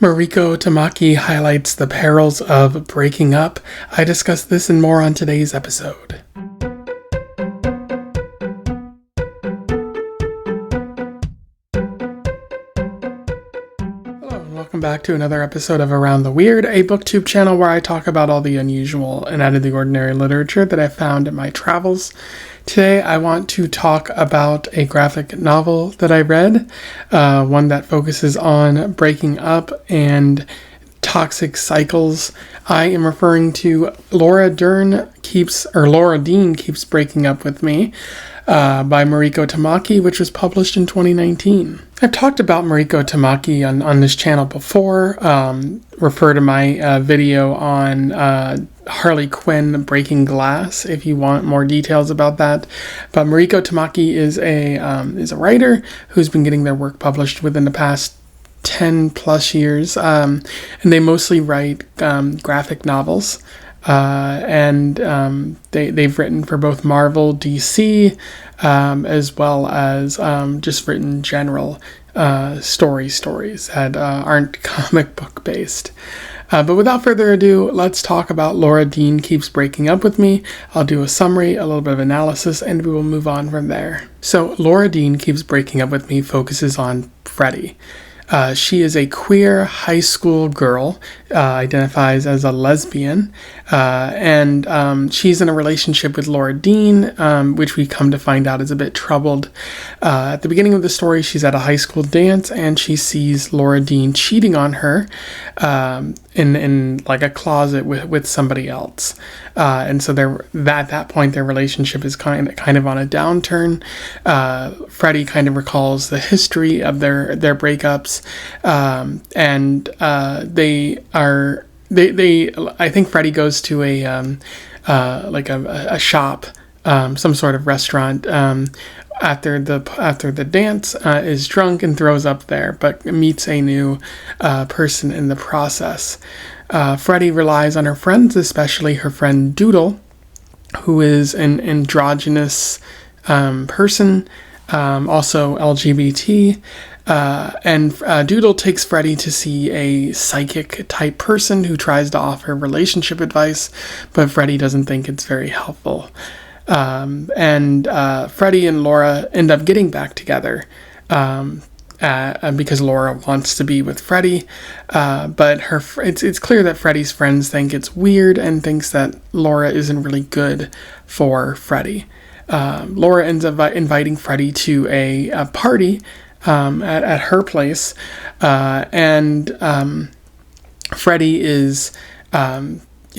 Mariko Tamaki highlights the perils of breaking up. I discuss this and more on today's episode. Hello and welcome back to another episode of Around the Weird, a booktube channel where I talk about all the unusual and out of the ordinary literature that I found in my travels. Today I want to talk about a graphic novel that I read, one that focuses on breaking up and toxic cycles. I am referring to Laura Dean Keeps Breaking Up With Me by Mariko Tamaki, which was published in 2019. I've talked about Mariko Tamaki on this channel before. Refer to my video on Harley Quinn Breaking Glass if you want more details about that. But Mariko Tamaki is a writer who's been getting their work published within the past 10 plus years, and they mostly write graphic novels. They've written for both Marvel, DC, as well as just written general stories that aren't comic book based. But without further ado, let's talk about Laura Dean Keeps Breaking Up With Me. I'll do a summary, a little bit of analysis, and we will move on from there. So Laura Dean Keeps Breaking Up With Me focuses on Freddy. She is a queer high school girl, identifies as a lesbian, and she's in a relationship with Laura Dean, which we come to find out is a bit troubled. At the beginning of the story, she's at a high school dance, and she sees Laura Dean cheating on her in like a closet with somebody else. And so at that point, their relationship is kind of on a downturn. Freddy kind of recalls the history of their breakups, and I think Freddy goes to a shop, some sort of restaurant, after the dance, is drunk and throws up there, but meets a new person in the process. Freddy relies on her friends, especially her friend Doodle, who is an androgynous person, also LGBT. And Doodle takes Freddy to see a psychic type person who tries to offer relationship advice, but Freddy doesn't think it's very helpful. Freddy and Laura end up getting back together because Laura wants to be with Freddy, but it's clear that Freddy's friends think it's weird and thinks that Laura isn't really good for Freddy. Laura ends up inviting Freddy to a party at her place, and Freddy is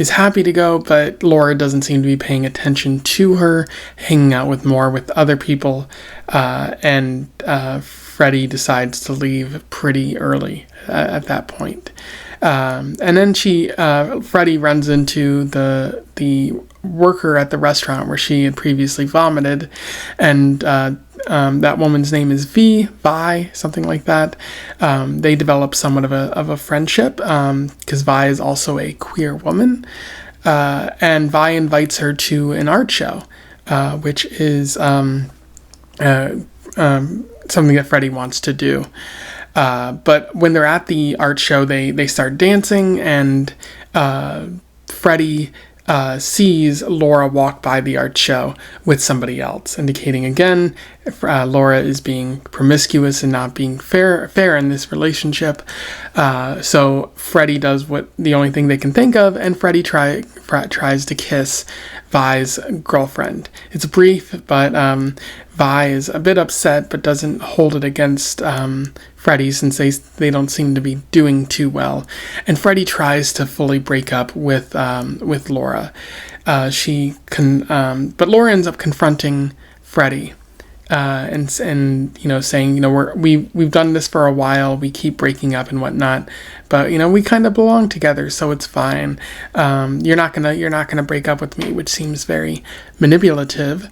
happy to go, but Laura doesn't seem to be paying attention to her, hanging out with other people, and Freddy decides to leave pretty early at that point. And then Freddy runs into the worker at the restaurant where she had previously vomited, and that woman's name is Vi, something like that. They develop somewhat of a friendship, because Vi is also a queer woman, and Vi invites her to an art show, which is something that Freddy wants to do. But when they're at the art show, they start dancing, and Freddy sees Laura walk by the art show with somebody else, indicating again Laura is being promiscuous and not being fair in this relationship. So Freddy does the only thing they can think of, and Freddy tries to kiss Vi's girlfriend. It's brief, but Vi is a bit upset, but doesn't hold it against Freddy, since they don't seem to be doing too well. And Freddy tries to fully break up with Laura. But Laura ends up confronting Freddy, and saying, we've done this for a while, we keep breaking up and whatnot, but we kind of belong together, so it's fine. You're not gonna break up with me, which seems very manipulative.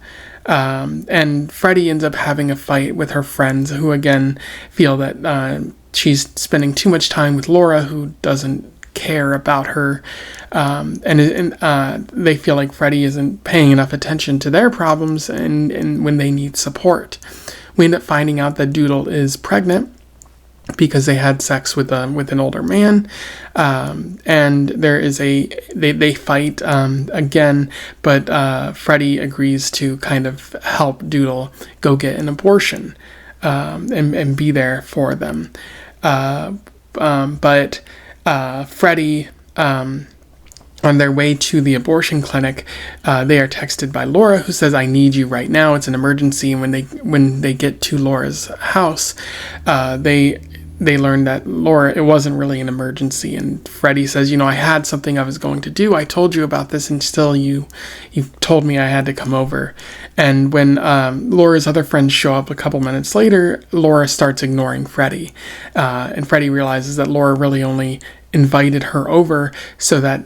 And Freddy ends up having a fight with her friends, who again feel that she's spending too much time with Laura, who doesn't care about her, and they feel like Freddy isn't paying enough attention to their problems and when they need support. We end up finding out that Doodle is pregnant, because they had sex with an older man, and there is they fight again, but Freddy agrees to kind of help Doodle go get an abortion, and be there for them, but Freddy, on their way to the abortion clinic, they are texted by Laura, who says, "I need you right now. It's an emergency." And when they get to Laura's house, they learn that Laura, it wasn't really an emergency. And Freddy says, "I had something I was going to do. I told you about this, and still you told me I had to come over." And when Laura's other friends show up a couple minutes later, Laura starts ignoring Freddy, and Freddy realizes that Laura really only invited her over so that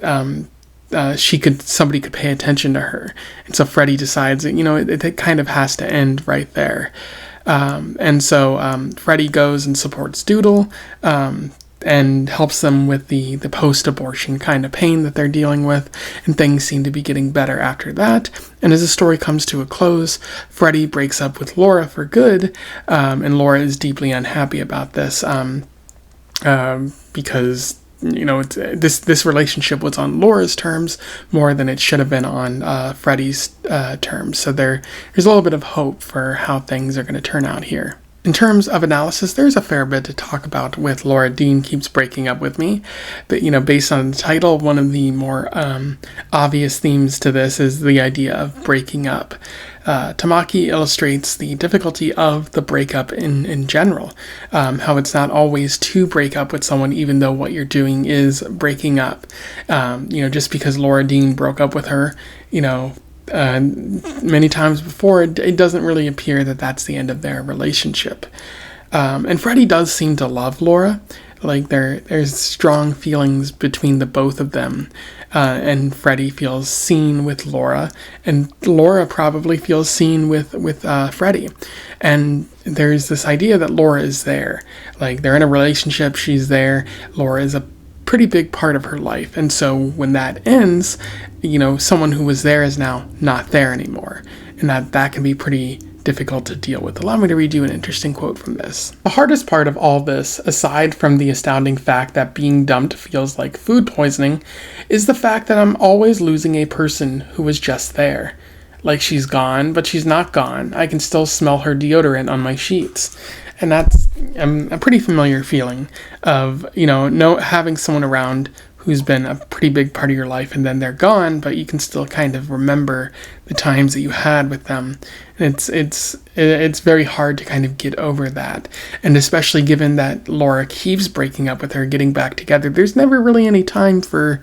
somebody could pay attention to her. And so Freddy decides that it kind of has to end right there. And so Freddy goes and supports Doodle, and helps them with the post-abortion kind of pain that they're dealing with, and things seem to be getting better after that. And as the story comes to a close, Freddy breaks up with Laura for good, and Laura is deeply unhappy about this, because this relationship was on Laura's terms more than it should have been on Freddy's terms. So there's a little bit of hope for how things are going to turn out here. In terms of analysis, there's a fair bit to talk about with Laura Dean Keeps Breaking Up With Me. But, based on the title, one of the more obvious themes to this is the idea of breaking up. Tamaki illustrates the difficulty of the breakup in general, how it's not always to break up with someone even though what you're doing is breaking up. Just because Laura Dean broke up with her, many times before, it doesn't really appear that that's the end of their relationship. And Freddy does seem to love Laura. Like there's strong feelings between the both of them, and Freddy feels seen with Laura, and Laura probably feels seen with Freddy. And there's this idea that Laura is there, like they're in a relationship, she's there. Laura is a pretty big part of her life, and so when that ends, someone who was there is now not there anymore, and that can be pretty difficult to deal with. Allow me to read you an interesting quote from this. "The hardest part of all this, aside from the astounding fact that being dumped feels like food poisoning, is the fact that I'm always losing a person who was just there. Like she's gone, but she's not gone. I can still smell her deodorant on my sheets." And that's a pretty familiar feeling of, having someone around who's been a pretty big part of your life, and then they're gone, but you can still kind of remember the times that you had with them. And it's very hard to kind of get over that. And especially given that Laura keeps breaking up with her, getting back together, there's never really any time for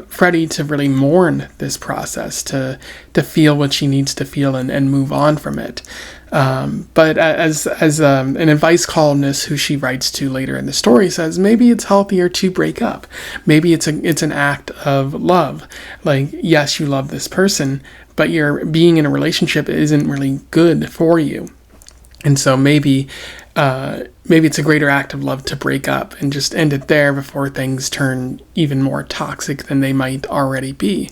Freddy to really mourn this process, to feel what she needs to feel and move on from it. But as an advice columnist who she writes to later in the story says, maybe it's healthier to break up. Maybe it's an act of love. Like, yes, you love this person, but your being in a relationship isn't really good for you. And so maybe it's a greater act of love to break up and just end it there before things turn even more toxic than they might already be.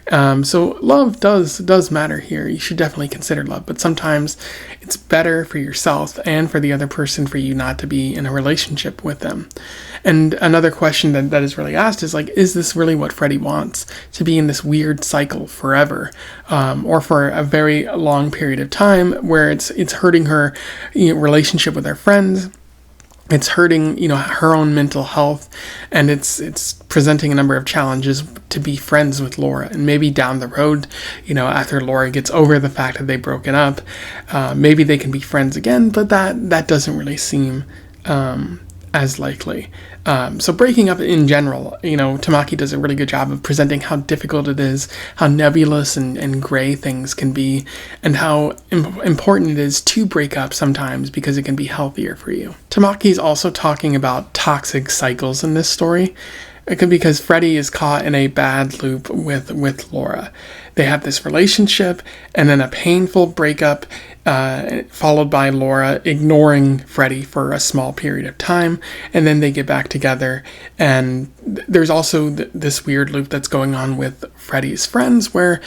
So love does matter here. You should definitely consider love, but sometimes it's better for yourself and for the other person for you not to be in a relationship with them. And another question that is really asked is like, is this really what Freddy wants? To be in this weird cycle forever, or for a very long period of time where it's hurting her relationship with her friends. It's hurting, her own mental health, and it's presenting a number of challenges to be friends with Laura. And maybe down the road, after Laura gets over the fact that they've broken up, maybe they can be friends again, but that doesn't really seem as likely. So breaking up in general, Tamaki does a really good job of presenting how difficult it is, how nebulous and gray things can be, and how important it is to break up sometimes because it can be healthier for you. Tamaki's also talking about toxic cycles in this story, because Freddy is caught in a bad loop with Laura. They have this relationship, and then a painful breakup, followed by Laura ignoring Freddy for a small period of time, and then they get back together. And there's also this weird loop that's going on with Freddy's friends, where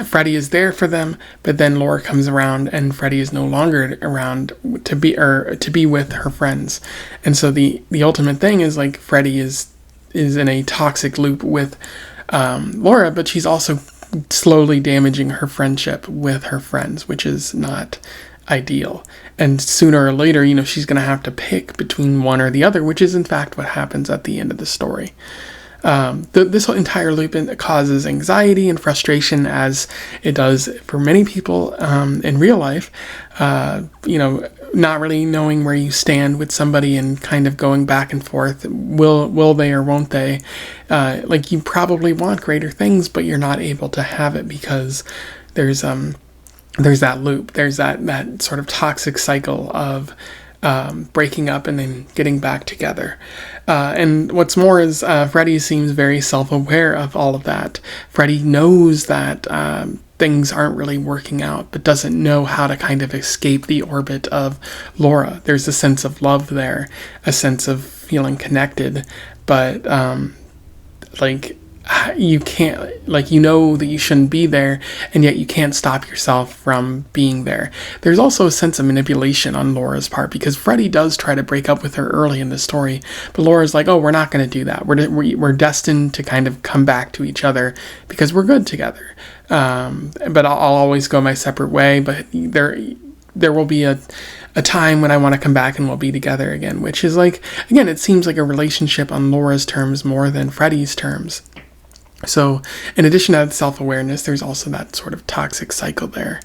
Freddy is there for them, but then Laura comes around and Freddy is no longer around to be with her friends. And so the ultimate thing is, like, Freddy is in a toxic loop with Laura, but she's also slowly damaging her friendship with her friends, which is not ideal. And sooner or later, she's going to have to pick between one or the other, which is in fact what happens at the end of the story. This whole entire loop causes anxiety and frustration, as it does for many people in real life. Not really knowing where you stand with somebody and kind of going back and forth. Will they or won't they? Like, you probably want greater things, but you're not able to have it because there's that loop. There's that sort of toxic cycle of breaking up and then getting back together. And what's more is Freddy seems very self-aware of all of that. Freddy knows that things aren't really working out, but doesn't know how to kind of escape the orbit of Laura. There's a sense of love there, a sense of feeling connected, but you can't, that you shouldn't be there, and yet you can't stop yourself from being there. There's also a sense of manipulation on Laura's part, because Freddy does try to break up with her early in the story, but Laura's like, oh, we're not going to do that. We're destined to kind of come back to each other because we're good together. But I'll always go my separate way, but there will be a time when I want to come back and we'll be together again, which is, like, again, it seems like a relationship on Laura's terms more than Freddy's terms. So in addition to that self-awareness, there's also that sort of toxic cycle there.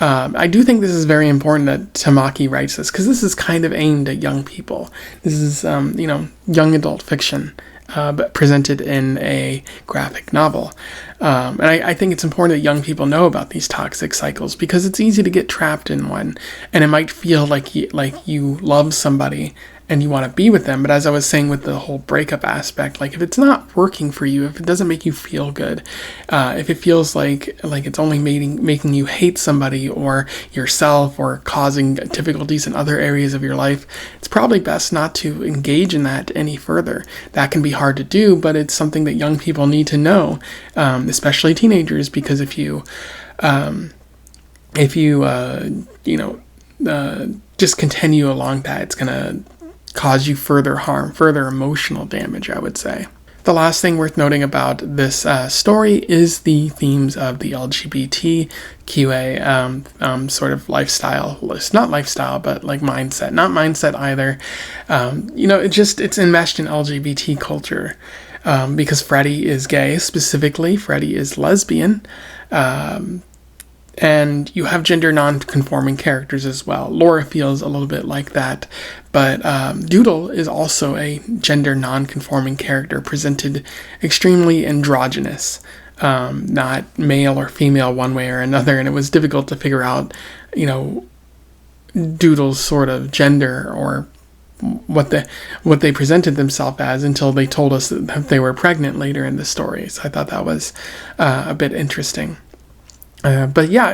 I do think this is very important that Tamaki writes this, because this is kind of aimed at young people. This is, young adult fiction, but presented in a graphic novel. And I think it's important that young people know about these toxic cycles, because it's easy to get trapped in one, and it might feel like you love somebody and you want to be with them. But as I was saying with the whole breakup aspect, like, if it's not working for you, if it doesn't make you feel good, if it feels like it's only making you hate somebody or yourself, or causing difficulties in other areas of your life, it's probably best not to engage in that any further. That can be hard to do, but it's something that young people need to know, especially teenagers, because if you just continue along that, it's going to cause you further harm, further emotional damage, I would say. The last thing worth noting about this story is the themes of the LGBTQA sort of lifestyle list. Not lifestyle, but like mindset. Not mindset either. It's enmeshed in LGBT culture. Because Freddy is gay, specifically, Freddy is lesbian. And you have gender non-conforming characters as well. Laura feels a little bit like that, but Doodle is also a gender non-conforming character, presented extremely androgynous, not male or female one way or another, and it was difficult to figure out, Doodle's sort of gender or what they presented themselves as until they told us that they were pregnant later in the story. So I thought that was a bit interesting. But yeah,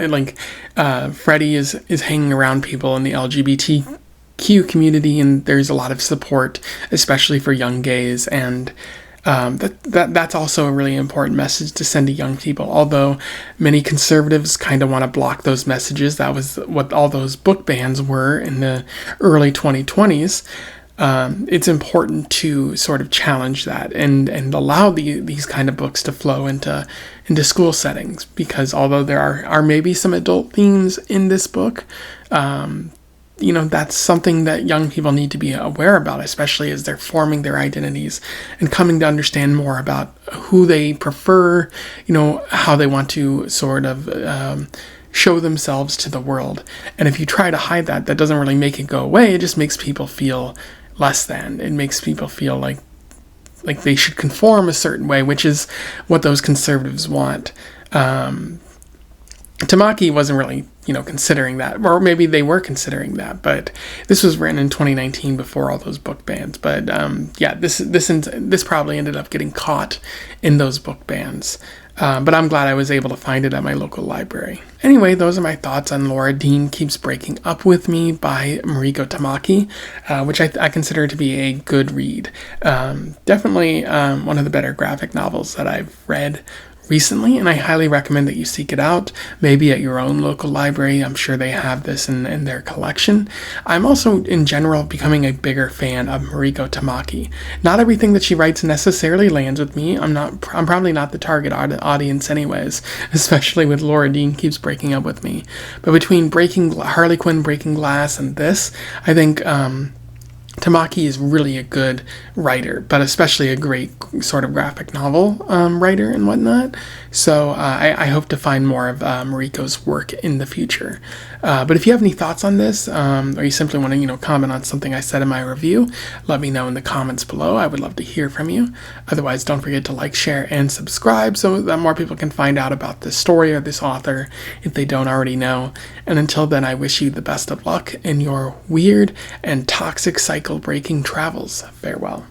Freddy is hanging around people in the LGBTQ community, and there's a lot of support, especially for young gays, and that's also a really important message to send to young people. Although many conservatives kind of want to block those messages, that was what all those book bans were in the early 2020s. It's important to sort of challenge that and allow these kind of books to flow into school settings, because although there are maybe some adult themes in this book, that's something that young people need to be aware about, especially as they're forming their identities and coming to understand more about who they prefer, how they want to sort of show themselves to the world. And if you try to hide that doesn't really make it go away. It just makes people feel less than. It makes people feel like they should conform a certain way, which is what those conservatives want. Tamaki wasn't really considering that, or maybe they were considering that, but this was written in 2019 before all those book bans. But yeah, this probably ended up getting caught in those book bans. But I'm glad I was able to find it at my local library. Anyway, those are my thoughts on Laura Dean Keeps Breaking Up With Me by Mariko Tamaki, which I consider to be a good read. Definitely one of the better graphic novels that I've read recently, and I highly recommend that you seek it out, maybe at your own local library. I'm sure they have this in their collection. I'm also, in general, becoming a bigger fan of Mariko Tamaki. Not everything that she writes necessarily lands with me. I'm probably not the target audience anyways, especially with Laura Dean Keeps Breaking Up With Me. But between Harley Quinn Breaking Glass and this, I think Tamaki is really a good writer, but especially a great sort of graphic novel writer and whatnot. So I hope to find more of Mariko's work in the future. But if you have any thoughts on this, or you simply want to comment on something I said in my review, let me know in the comments below. I would love to hear from you. Otherwise, don't forget to like, share, and subscribe so that more people can find out about this story or this author if they don't already know. And until then, I wish you the best of luck in your weird and toxic cycle breaking travels. Farewell.